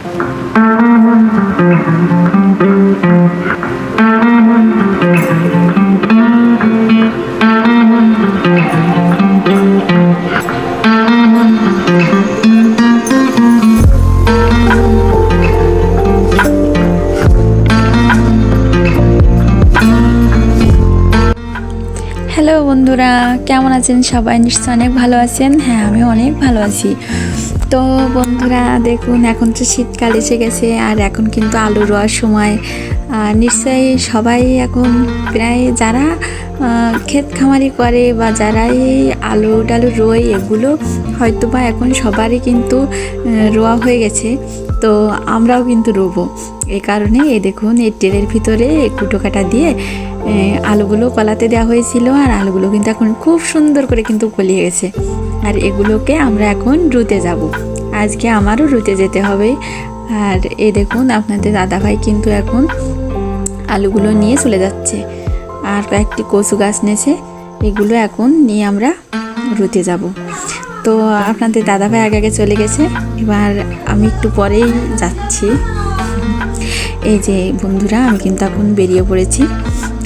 Hello বন্ধুরা, কেমন আছেন সবাই? নিশ্চয়ই অনেক ভালো আছেন। হ্যাঁ, আমি অনেক ভালো আছি। তো বন্ধুরা দেখুন, এখন তো শীতকাল এসে গেছে আর এখন কিন্তু আলু রোয়ার সময়। নিশ্চয়ই সবাই এখন প্রায় যারা ক্ষেত খামারি করে বা যারা এই আলু ডালু রোয়, এগুলো হয়তো বা এখন সবারই কিন্তু রোয়া হয়ে গেছে। তো আমরাও কিন্তু রোবো। এই কারণে এই দেখুন, এই ট্রের ভিতরে কুটো কাটা দিয়ে আলুগুলো কলাতে দেওয়া হয়েছিল, আর আলুগুলো কিন্তু এখন খুব সুন্দর করে কিন্তু গলিয়ে গেছে। আর এগুলোকে আমরা এখন রুতে যাব। আজকে আমারও রুতে যেতে হবে। আর এই দেখুন, আপনাদের দাদাভাই কিন্তু এখন আলুগুলো নিয়ে চলে যাচ্ছে। আর কয়েকটি কচু গাছ নিয়েছে, এগুলো এখন নিয়ে আমরা রুতে যাব। তো আপনাদের দাদাভাই আগে আগে চলে গেছে, এবার আমি একটু পরেই যাচ্ছি। এই যে বন্ধুরা, আমি কিন্তু এখন বেরিয়ে পড়েছি।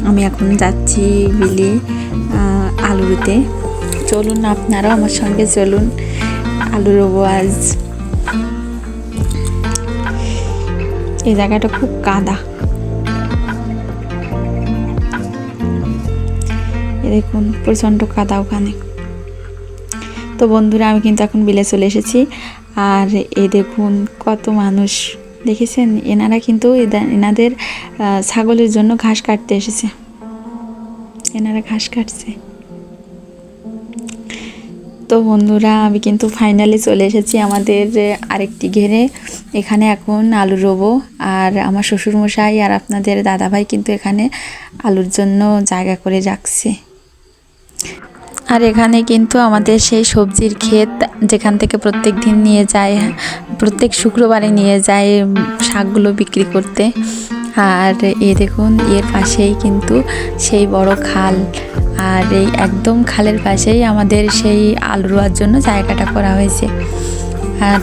আমি এখন যাচ্ছি বিলে আলু রুতে। চলুন, আপনারাও আমার সঙ্গে চলুন, আলু রোবো আজ। এই জায়গাটা খুব কাদা, দেখুন প্রচণ্ড কাদা ওখানে। তো বন্ধুরা, আমি কিন্তু এখন বিলে চলে এসেছি। আর এই দেখুন কত মানুষ, দেখেছেন? এনারা কিন্তু এনাদের ছাগলের জন্য ঘাস কাটতে এসেছে। এনারা ঘাস কাটছে। তো বন্ধুরা, আমি কিন্তু ফাইনালি চলে এসেছি আমাদের আরেকটি ঘেরে। এখানে এখন আলু রোবো। আর আমার শ্বশুরমশাই আর আপনাদের দাদাভাই কিন্তু এখানে আলুর জন্য জায়গা করে রাখছে। আর এখানে কিন্তু আমাদের সেই সবজির ক্ষেত, যেখান থেকে প্রত্যেক দিন নিয়ে যায়, প্রত্যেক শুক্রবারে নিয়ে যায় শাকগুলো বিক্রি করতে। আর এই দেখুন, এর পাশেই কিন্তু সেই বড় খাল। আর এই একদম খালের পাশেই আমাদের সেই আলু রোয়ার জন্য জায়গাটা করা হয়েছে। আর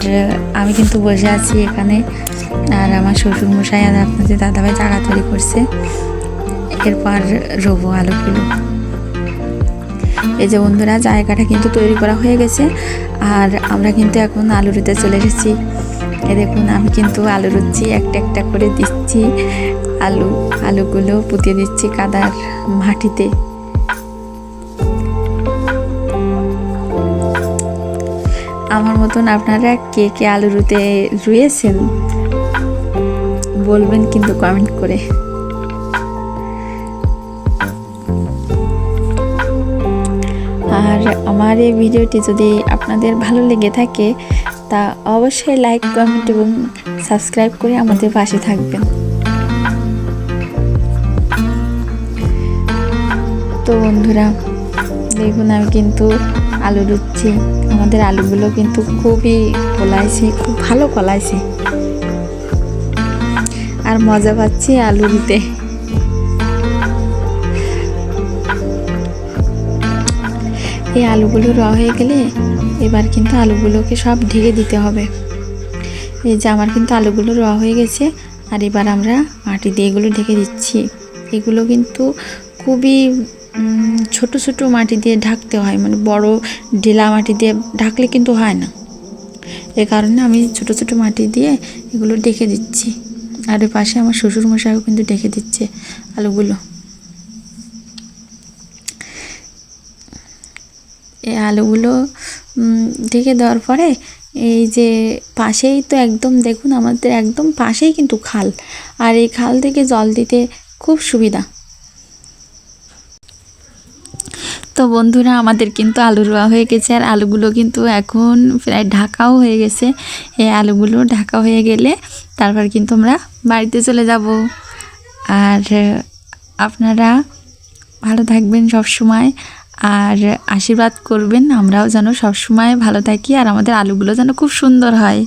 আমি কিন্তু বসে আছি এখানে, আর আমার শ্বশুরমশাই আর আপনাদের দাদাভাই জায়গা তৈরি করছে। এরপর রোবো আলুগুলো। এই যে বন্ধুরা, জায়গাটা কিন্তু তৈরি করা হয়ে গেছে। আর আমরা কিন্তু এখন আলু রুতে চলে এসেছি। এই দেখুন, আমি কিন্তু আলু রুচ্ছি, একটা একটা করে দিচ্ছি আলুগুলো পুঁতিয়ে দিচ্ছি কাদার মাটিতে। আমার মতন আপনারা কে কে আলু রুয়েছেন বলবেন কিন্তু কমেন্ট করে। আর আমার এই ভিডিওটি যদি আপনাদের ভালো লেগে থাকে, তা অবশ্যই লাইক, কমেন্ট এবং সাবস্ক্রাইব করে আমাদের পাশে থাকবেন। তো বন্ধুরা দেখুন, আমি কিন্তু আলু রুচ্ছি। আমাদের আলুগুলো কিন্তু খুবই কলাইছে, খুব ভালো কলাইছে। আর মজা পাচ্ছি আলু রুতে। এই আলুগুলো রওয়া হয়ে গেলে এবার কিন্তু আলুগুলোকে সব ঢেকে দিতে হবে। এই যে আমার কিন্তু আলুগুলো রওয়া হয়ে গেছে। আর এবার আমরা মাটি দিয়ে এগুলো ঢেকে দিচ্ছি। এগুলো কিন্তু খুবই ছোট ছোট মাটি দিয়ে ঢাকতে হয়, মানে বড় ঢেলা মাটি দিয়ে ঢাকলে কিন্তু হয় না। এ কারণে আমি ছোট ছোট মাটি দিয়ে এগুলো ঢেকে দিচ্ছি। আর এর পাশে আমার শ্বশুরমশাইও কিন্তু ঢেকে দিচ্ছে আলুগুলো। এই আলুগুলো ঢেকে দেওয়ার পরে এই যে পাশেই তো একদম দেখুন, আমাদের একদম পাশেই কিন্তু খাল। আর এই খাল থেকে জল দিতে খুব সুবিধা। তো বন্ধুরা, আমাদের কিন্তু আলু রোয়া হয়ে গেছে। আর আলুগুলো কিন্তু এখন প্রায় ঢাকাও হয়ে গেছে। এই আলুগুলো ঢাকা হয়ে গেলে তারপর কিন্তু আমরা বাড়িতে চলে যাব। আর আপনারা ভালো থাকবেন সব সময়, আর আশীর্বাদ করবেন আমরাও যেন সব সময় ভালো থাকি, আর আমাদের আলুগুলো যেন খুব সুন্দর হয়।